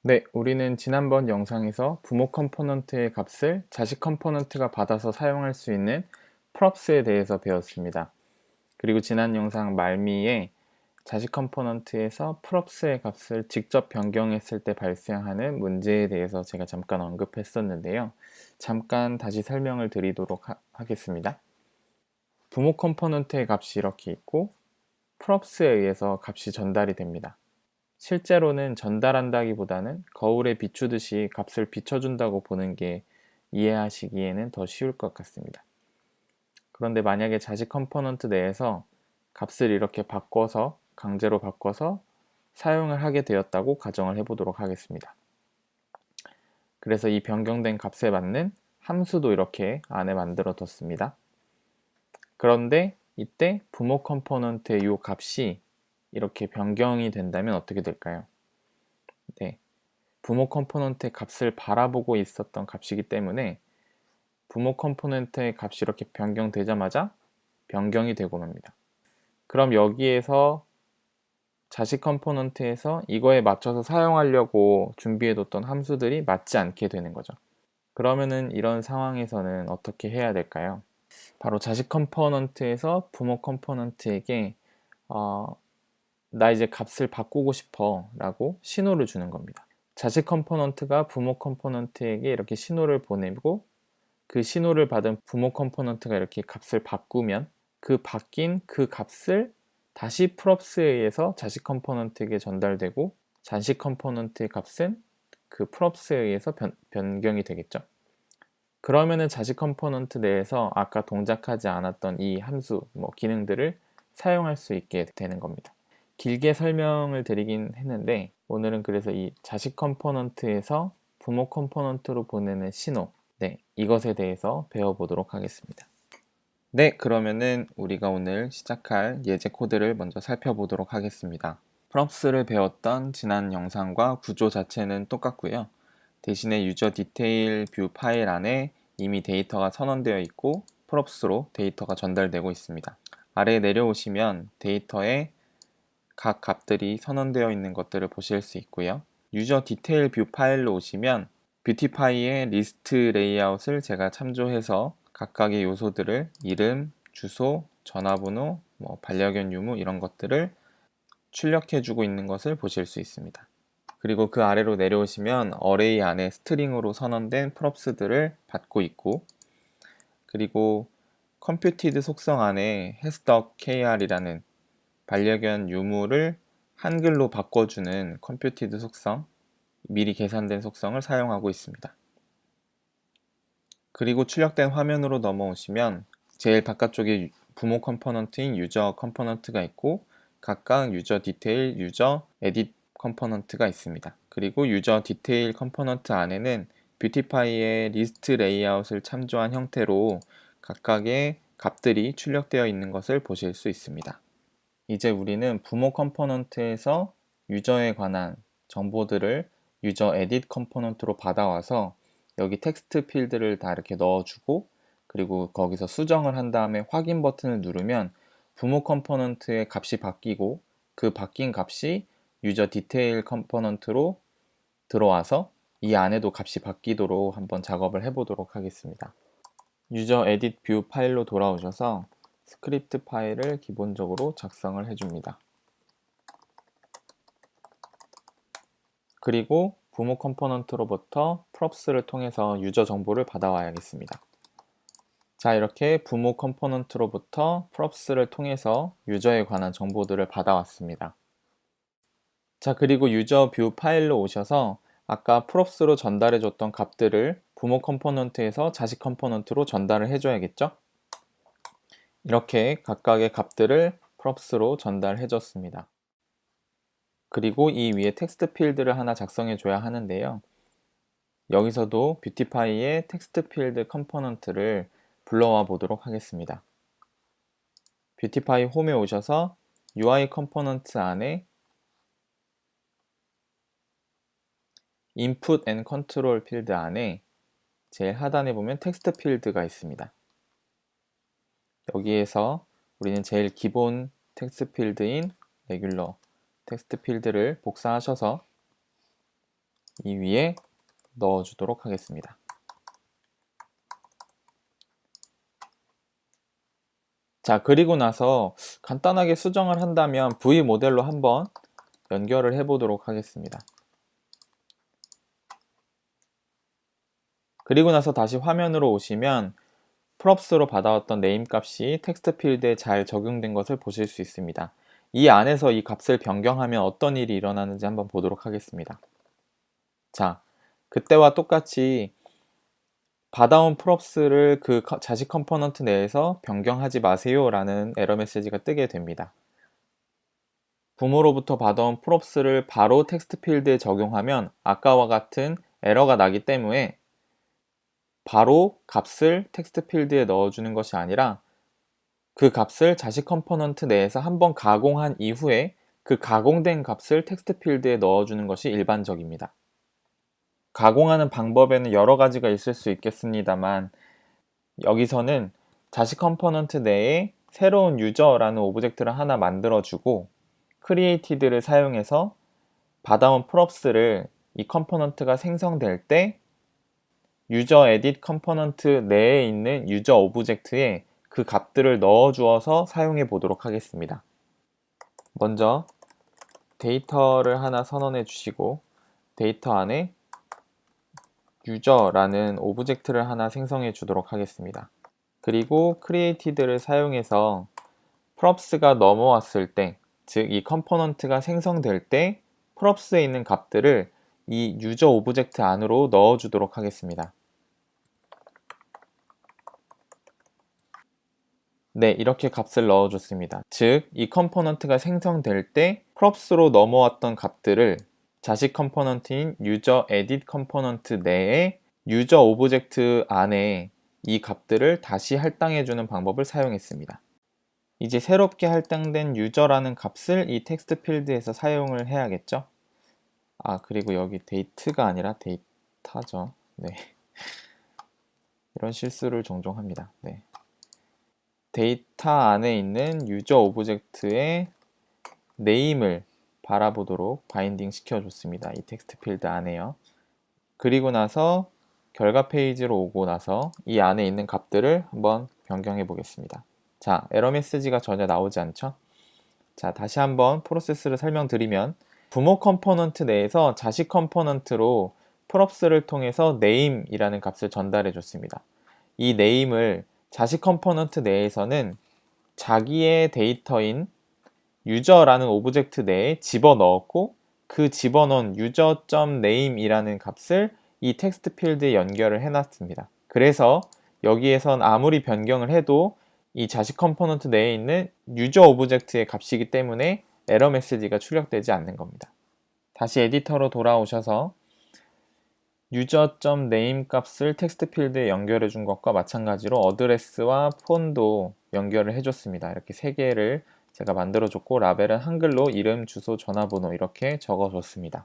네, 우리는 지난번 영상에서 부모 컴포넌트의 값을 자식 컴포넌트가 받아서 사용할 수 있는 props에 대해서 배웠습니다. 그리고 지난 영상 말미에 자식 컴포넌트에서 props의 값을 직접 변경했을 때 발생하는 문제에 대해서 제가 잠깐 언급했었는데요. 잠깐 다시 설명을 드리도록 하겠습니다. 부모 컴포넌트의 값이 이렇게 있고 props에 의해서 값이 전달이 됩니다. 실제로는 전달한다기보다는 거울에 비추듯이 값을 비춰준다고 보는 게 이해하시기에는 더 쉬울 것 같습니다. 그런데 만약에 자식 컴포넌트 내에서 값을 이렇게 바꿔서 강제로 바꿔서 사용을 하게 되었다고 가정을 해보도록 하겠습니다. 그래서 이 변경된 값에 맞는 함수도 이렇게 안에 만들어 뒀습니다. 그런데 이때 부모 컴포넌트의 이 값이 이렇게 변경이 된다면 어떻게 될까요? 네, 부모 컴포넌트의 값을 바라보고 있었던 값이기 때문에 부모 컴포넌트의 값이 이렇게 변경되자마자 변경이 되고 맙니다. 그럼 여기에서 자식 컴포넌트에서 이거에 맞춰서 사용하려고 준비해뒀던 함수들이 맞지 않게 되는 거죠. 그러면은 이런 상황에서는 어떻게 해야 될까요? 바로 자식 컴포넌트에서 부모 컴포넌트에게 나 이제 값을 바꾸고 싶어 라고 신호를 주는 겁니다. 자식 컴포넌트가 부모 컴포넌트에게 이렇게 신호를 보내고 그 신호를 받은 부모 컴포넌트가 이렇게 값을 바꾸면 그 바뀐 그 값을 다시 props에 의해서 자식 컴포넌트에게 전달되고 자식 컴포넌트의 값은 그 props에 의해서 변경이 되겠죠. 그러면은 자식 컴포넌트 내에서 아까 동작하지 않았던 이 함수, 기능들을 사용할 수 있게 되는 겁니다. 길게 설명을 드리긴 했는데 오늘은 그래서 이 자식 컴포넌트에서 부모 컴포넌트로 보내는 신호, 네, 이것에 대해서 배워보도록 하겠습니다. 네, 그러면은 우리가 오늘 시작할 예제 코드를 먼저 살펴보도록 하겠습니다. props를 배웠던 지난 영상과 구조 자체는 똑같고요. 대신에 유저 디테일 뷰 파일 안에 이미 데이터가 선언되어 있고 props로 데이터가 전달되고 있습니다. 아래에 내려오시면 데이터에 각 값들이 선언되어 있는 것들을 보실 수 있고요. 유저 디테일 뷰 파일로 오시면 뷰티파이의 리스트 레이아웃을 제가 참조해서 각각의 요소들을 이름, 주소, 전화번호, 반려견 유무 이런 것들을 출력해주고 있는 것을 보실 수 있습니다. 그리고 그 아래로 내려오시면 어레이 안에 스트링으로 선언된 props들을 받고 있고, 그리고 computed 속성 안에 hasduck.kr이라는 반려견 유무를 한글로 바꿔주는 computed 속성, 미리 계산된 속성을 사용하고 있습니다. 그리고 출력된 화면으로 넘어오시면 제일 바깥쪽에 부모 컴포넌트인 유저 컴포넌트가 있고 각각 유저 디테일, 유저 에딧 컴포넌트가 있습니다. 그리고 유저 디테일 컴포넌트 안에는 뷰티파이의 리스트 레이아웃을 참조한 형태로 각각의 값들이 출력되어 있는 것을 보실 수 있습니다. 이제 우리는 부모 컴포넌트에서 유저에 관한 정보들을 유저 에딧 컴포넌트로 받아와서 여기 텍스트 필드를 다 이렇게 넣어주고 그리고 거기서 수정을 한 다음에 확인 버튼을 누르면 부모 컴포넌트의 값이 바뀌고 그 바뀐 값이 유저 디테일 컴포넌트로 들어와서 이 안에도 값이 바뀌도록 한번 작업을 해보도록 하겠습니다. 유저 에딧 뷰 파일로 돌아오셔서 스크립트 파일을 기본적으로 작성을 해줍니다. 그리고 부모 컴포넌트로부터 props를 통해서 유저 정보를 받아와야겠습니다. 자, 이렇게 부모 컴포넌트로부터 props를 통해서 유저에 관한 정보들을 받아왔습니다. 자, 그리고 유저 뷰 파일로 오셔서 아까 props로 전달해줬던 값들을 부모 컴포넌트에서 자식 컴포넌트로 전달을 해줘야겠죠? 이렇게 각각의 값들을 props로 전달해줬습니다. 그리고 이 위에 텍스트 필드를 하나 작성해 줘야 하는데요. 여기서도 뷰티파이의 텍스트 필드 컴포넌트를 불러와 보도록 하겠습니다. 뷰티파이 홈에 오셔서 UI 컴포넌트 안에 Input and Control 필드 안에 제일 하단에 보면 텍스트 필드가 있습니다. 여기에서 우리는 제일 기본 텍스트 필드인 레귤러 텍스트 필드를 복사하셔서 이 위에 넣어주도록 하겠습니다. 자, 그리고 나서 간단하게 수정을 한다면 V 모델로 한번 연결을 해 보도록 하겠습니다. 그리고 나서 다시 화면으로 오시면 props로 받아왔던 네임 값이 텍스트 필드에 잘 적용된 것을 보실 수 있습니다. 이 안에서 이 값을 변경하면 어떤 일이 일어나는지 한번 보도록 하겠습니다. 자, 그때와 똑같이 받아온 props를 그 자식 컴포넌트 내에서 변경하지 마세요 라는 에러 메시지가 뜨게 됩니다. 부모로부터 받아온 props를 바로 텍스트 필드에 적용하면 아까와 같은 에러가 나기 때문에 바로 값을 텍스트 필드에 넣어주는 것이 아니라 그 값을 자식 컴포넌트 내에서 한번 가공한 이후에 그 가공된 값을 텍스트 필드에 넣어주는 것이 일반적입니다. 가공하는 방법에는 여러 가지가 있을 수 있겠습니다만 여기서는 자식 컴포넌트 내에 새로운 유저라는 오브젝트를 하나 만들어주고 created를 사용해서 받아온 props를 이 컴포넌트가 생성될 때 유저 에딧 컴포넌트 내에 있는 유저 오브젝트에 그 값들을 넣어 주어서 사용해 보도록 하겠습니다. 먼저 데이터를 하나 선언해 주시고 데이터 안에 유저라는 오브젝트를 하나 생성해 주도록 하겠습니다. 그리고 created를 사용해서 props가 넘어왔을 때, 즉 이 컴포넌트가 생성될 때 props에 있는 값들을 이 유저 오브젝트 안으로 넣어 주도록 하겠습니다. 네, 이렇게 값을 넣어줬습니다. 즉, 이 컴포넌트가 생성될 때 props로 넘어왔던 값들을 자식 컴포넌트인 유저 에딧 컴포넌트 내에 유저 오브젝트 안에 이 값들을 다시 할당해주는 방법을 사용했습니다. 이제 새롭게 할당된 유저라는 값을 이 텍스트 필드에서 사용을 해야겠죠? 그리고 여기 date가 아니라 데이터죠. 네. 이런 실수를 종종 합니다. 네. 데이터 안에 있는 유저 오브젝트의 네임을 바라보도록 바인딩 시켜줬습니다. 이 텍스트 필드 안에요. 그리고 나서 결과 페이지로 오고 나서 이 안에 있는 값들을 한번 변경해 보겠습니다. 자, 에러 메시지가 전혀 나오지 않죠? 자, 다시 한번 프로세스를 설명드리면 부모 컴포넌트 내에서 자식 컴포넌트로 props를 통해서 name이라는 값을 전달해 줬습니다. 이 name을 자식 컴포넌트 내에서는 자기의 데이터인 유저라는 오브젝트 내에 집어넣었고 그 집어넣은 user.name이라는 값을 이 텍스트 필드에 연결을 해놨습니다. 그래서 여기에선 아무리 변경을 해도 이 자식 컴포넌트 내에 있는 유저 오브젝트의 값이기 때문에 에러 메시지가 출력되지 않는 겁니다. 다시 에디터로 돌아오셔서 user.name 값을 텍스트 필드에 연결해 준 것과 마찬가지로 어드레스와 폰도 연결을 해줬습니다. 이렇게 세 개를 제가 만들어 줬고 라벨은 한글로 이름, 주소, 전화번호 이렇게 적어 줬습니다.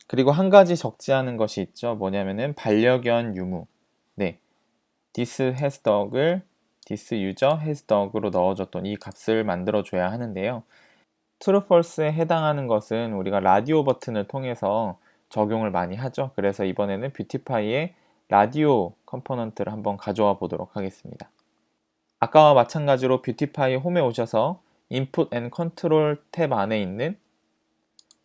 그리고 한 가지 적지 않은 것이 있죠. 뭐냐면은 반려견 유무. 네, this has dog을 this user has dog으로 넣어줬던 이 값을 만들어 줘야 하는데요. true, false에 해당하는 것은 우리가 라디오 버튼을 통해서 적용을 많이 하죠. 그래서 이번에는 뷰티파이의 라디오 컴포넌트를 한번 가져와 보도록 하겠습니다. 아까와 마찬가지로 뷰티파이 홈에 오셔서 인풋 앤 컨트롤 탭 안에 있는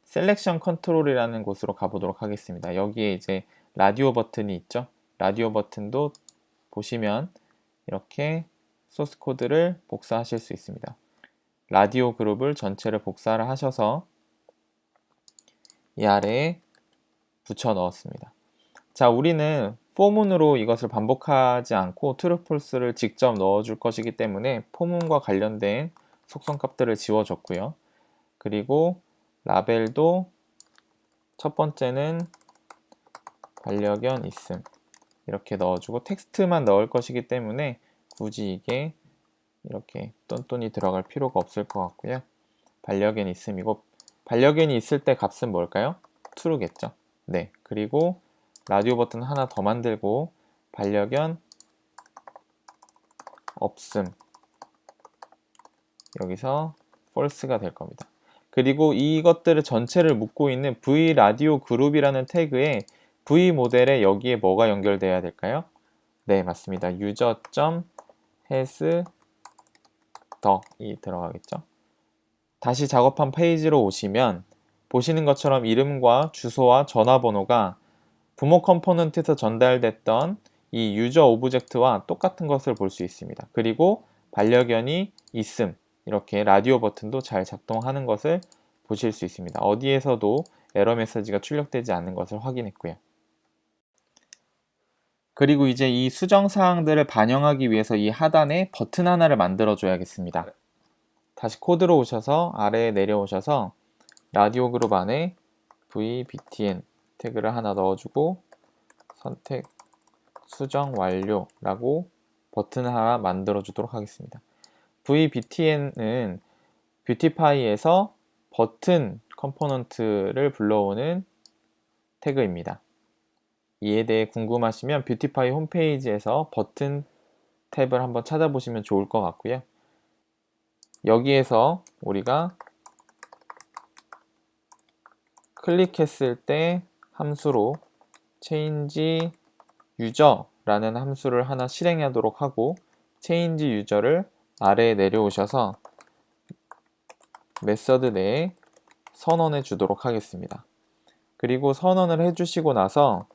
셀렉션 컨트롤이라는 곳으로 가보도록 하겠습니다. 여기에 이제 라디오 버튼이 있죠. 라디오 버튼도 보시면 이렇게 소스 코드를 복사하실 수 있습니다. 라디오 그룹을 전체를 복사를 하셔서 이 아래에 붙여 넣었습니다. 자, 우리는 포문으로 이것을 반복하지 않고 true, false를 직접 넣어줄 것이기 때문에 포문과 관련된 속성 값들을 지워줬고요. 그리고 라벨도 첫 번째는 반려견 있음 이렇게 넣어주고 텍스트만 넣을 것이기 때문에 굳이 이게 이렇게 똔똔이 들어갈 필요가 없을 것 같고요. 반려견 있음이고 반려견이 있을 때 값은 뭘까요? true겠죠. 네, 그리고 라디오 버튼 하나 더 만들고 반려견 없음 여기서 false가 될 겁니다. 그리고 이것들을 전체를 묶고 있는 vRadio 그룹이라는 태그에 v 모델에 여기에 뭐가 연결돼야 될까요? 네, 맞습니다. user.has 이 들어가겠죠. 다시 작업한 페이지로 오시면 보시는 것처럼 이름과 주소와 전화번호가 부모 컴포넌트에서 전달됐던 이 유저 오브젝트와 똑같은 것을 볼 수 있습니다. 그리고 반려견이 있음, 이렇게 라디오 버튼도 잘 작동하는 것을 보실 수 있습니다. 어디에서도 에러 메시지가 출력되지 않는 것을 확인했고요. 그리고 이제 이 수정 사항들을 반영하기 위해서 이 하단에 버튼 하나를 만들어 줘야겠습니다. 다시 코드로 오셔서 아래에 내려오셔서 라디오 그룹 안에 vbtn 태그를 하나 넣어주고 선택 수정 완료라고 버튼 하나 만들어 주도록 하겠습니다. vbtn은 뷰티파이에서 버튼 컴포넌트를 불러오는 태그입니다. 이에 대해 궁금하시면 뷰티파이 홈페이지에서 버튼 탭을 한번 찾아보시면 좋을 것 같고요. 여기에서 우리가 클릭했을 때 함수로 change user라는 함수를 하나 실행하도록 하고 change user를 아래에 내려오셔서 메서드 내에 선언해 주도록 하겠습니다. 그리고 선언을 해주시고 나서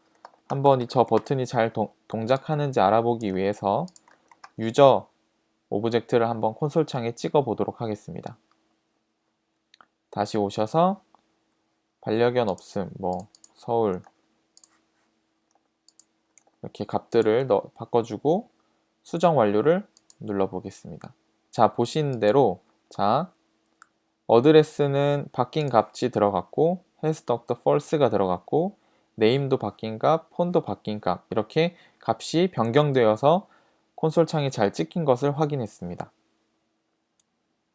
한번 저 버튼이 잘 동작하는지 알아보기 위해서 유저 오브젝트를 한번 콘솔 창에 찍어 보도록 하겠습니다. 다시 오셔서 반려견 없음, 서울 이렇게 값들을 바꿔주고 수정 완료를 눌러 보겠습니다. 자, 보신 대로 어드레스는 바뀐 값이 들어갔고 hasDucked false가 들어갔고 네임도 바뀐 값, 폰도 바뀐 값 이렇게 값이 변경되어서 콘솔 창이 잘 찍힌 것을 확인했습니다.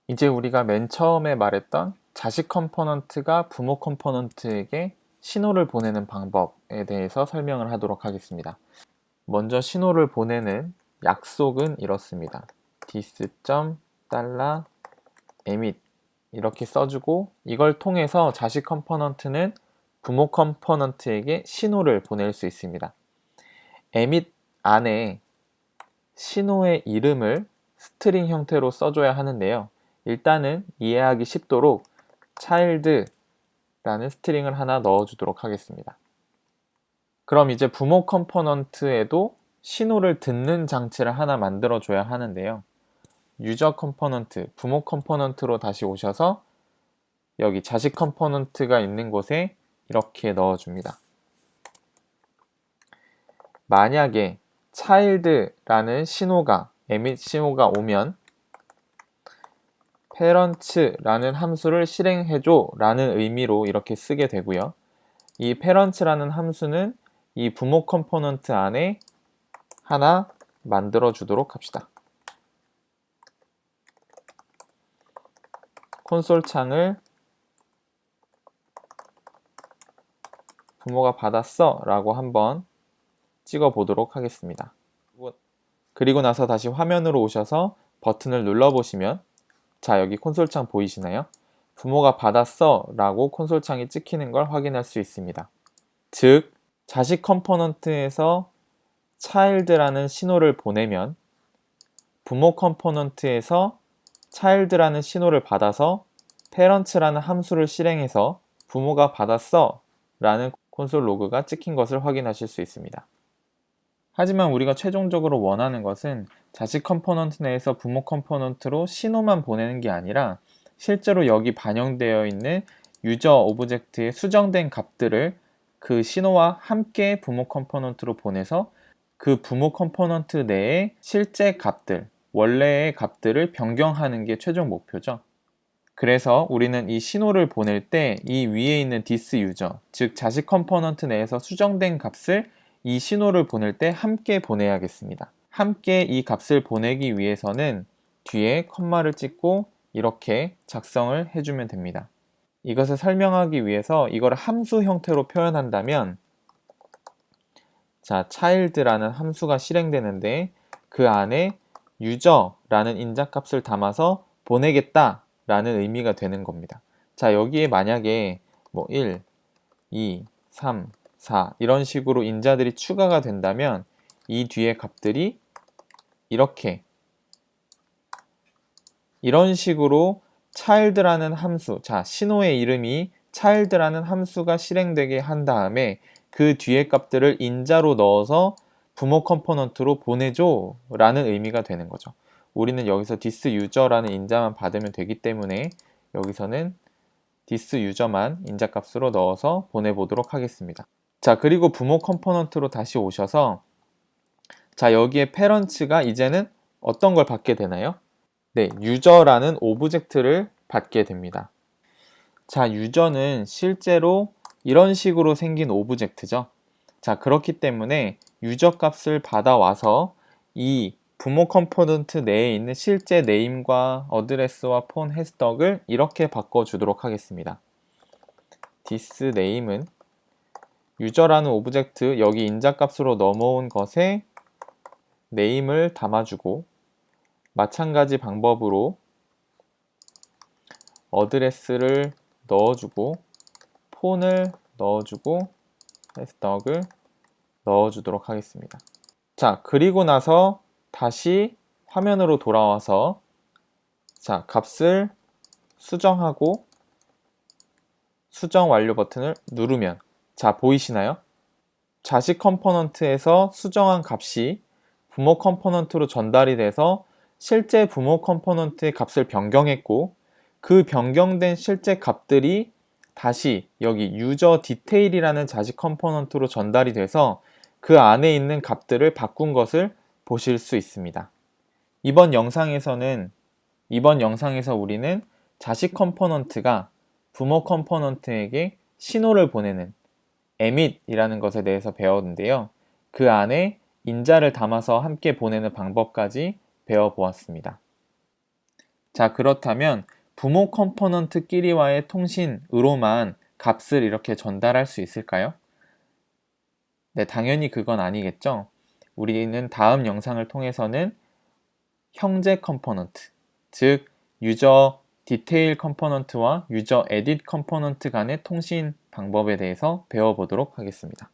이제 우리가 맨 처음에 말했던 자식 컴포넌트가 부모 컴포넌트에게 신호를 보내는 방법에 대해서 설명을 하도록 하겠습니다. 먼저 신호를 보내는 약속은 이렇습니다. this.emit 이렇게 써주고 이걸 통해서 자식 컴포넌트는 부모 컴포넌트에게 신호를 보낼 수 있습니다. emit 안에 신호의 이름을 스트링 형태로 써줘야 하는데요. 일단은 이해하기 쉽도록 child라는 스트링을 하나 넣어주도록 하겠습니다. 그럼 이제 부모 컴포넌트에도 신호를 듣는 장치를 하나 만들어 줘야 하는데요. 유저 컴포넌트, 부모 컴포넌트로 다시 오셔서 여기 자식 컴포넌트가 있는 곳에 이렇게 넣어줍니다. 만약에 child라는 신호가 emit 신호가 오면 parents라는 함수를 실행해줘 라는 의미로 이렇게 쓰게 되고요. 이 parents라는 함수는 이 부모 컴포넌트 안에 하나 만들어 주도록 합시다. 콘솔 창을 부모가 받았어 라고 한번 찍어 보도록 하겠습니다. 그리고 나서 다시 화면으로 오셔서 버튼을 눌러 보시면 자, 여기 콘솔 창 보이시나요? 부모가 받았어 라고 콘솔 창이 찍히는 걸 확인할 수 있습니다. 즉, 자식 컴포넌트에서 child라는 신호를 보내면 부모 컴포넌트에서 child라는 신호를 받아서 parents라는 함수를 실행해서 부모가 받았어 라는 콘솔 로그가 찍힌 것을 확인하실 수 있습니다. 하지만 우리가 최종적으로 원하는 것은 자식 컴포넌트 내에서 부모 컴포넌트로 신호만 보내는 게 아니라 실제로 여기 반영되어 있는 유저 오브젝트에 수정된 값들을 그 신호와 함께 부모 컴포넌트로 보내서 그 부모 컴포넌트 내에 실제 값들, 원래의 값들을 변경하는 게 최종 목표죠. 그래서 우리는 이 신호를 보낼 때 이 위에 있는 this user, 즉 자식 컴포넌트 내에서 수정된 값을 이 신호를 보낼 때 함께 보내야겠습니다. 함께 이 값을 보내기 위해서는 뒤에 컴마를 찍고 이렇게 작성을 해주면 됩니다. 이것을 설명하기 위해서 이걸 함수 형태로 표현한다면 자, child라는 함수가 실행되는데 그 안에 user라는 인자값을 담아서 보내겠다 라는 의미가 되는 겁니다. 자, 여기에 만약에 뭐 1, 2, 3, 4 이런 식으로 인자들이 추가가 된다면 이 뒤에 값들이 이런 식으로 child라는 함수, 자, 신호의 이름이 child라는 함수가 실행되게 한 다음에 그 뒤에 값들을 인자로 넣어서 부모 컴포넌트로 보내줘 라는 의미가 되는 거죠. 우리는 여기서 this user라는 인자만 받으면 되기 때문에 여기서는 this user만 인자값으로 넣어서 보내보도록 하겠습니다. 자, 그리고 부모 컴포넌트로 다시 오셔서 자, 여기에 parents가 이제는 어떤 걸 받게 되나요? 네, user라는 오브젝트를 받게 됩니다. 자, user는 실제로 이런 식으로 생긴 오브젝트죠. 자, 그렇기 때문에 user 값을 받아와서 이 부모 컴포넌트 내에 있는 실제 name과 address와 phone 해스덕을 이렇게 바꿔주도록 하겠습니다. this name은 user라는 오브젝트 여기 인자값으로 넘어온 것에 name을 담아주고 마찬가지 방법으로 어드레스를 넣어주고 폰을 넣어주고 해스덕을 넣어주도록 하겠습니다. 자, 그리고 나서 다시 화면으로 돌아와서 자, 값을 수정하고 수정 완료 버튼을 누르면 자, 보이시나요? 자식 컴포넌트에서 수정한 값이 부모 컴포넌트로 전달이 돼서 실제 부모 컴포넌트의 값을 변경했고 그 변경된 실제 값들이 다시 여기 유저 디테일이라는 자식 컴포넌트로 전달이 돼서 그 안에 있는 값들을 바꾼 것을 보실 수 있습니다. 이번 영상에서 우리는 자식 컴포넌트가 부모 컴포넌트에게 신호를 보내는 emit이라는 것에 대해서 배웠는데요. 그 안에 인자를 담아서 함께 보내는 방법까지 배워보았습니다. 자, 그렇다면 부모 컴포넌트끼리와의 통신으로만 값을 이렇게 전달할 수 있을까요? 네, 당연히 그건 아니겠죠. 우리는 다음 영상을 통해서는 형제 컴포넌트, 즉 유저 디테일 컴포넌트와 유저 에딧 컴포넌트 간의 통신 방법에 대해서 배워보도록 하겠습니다.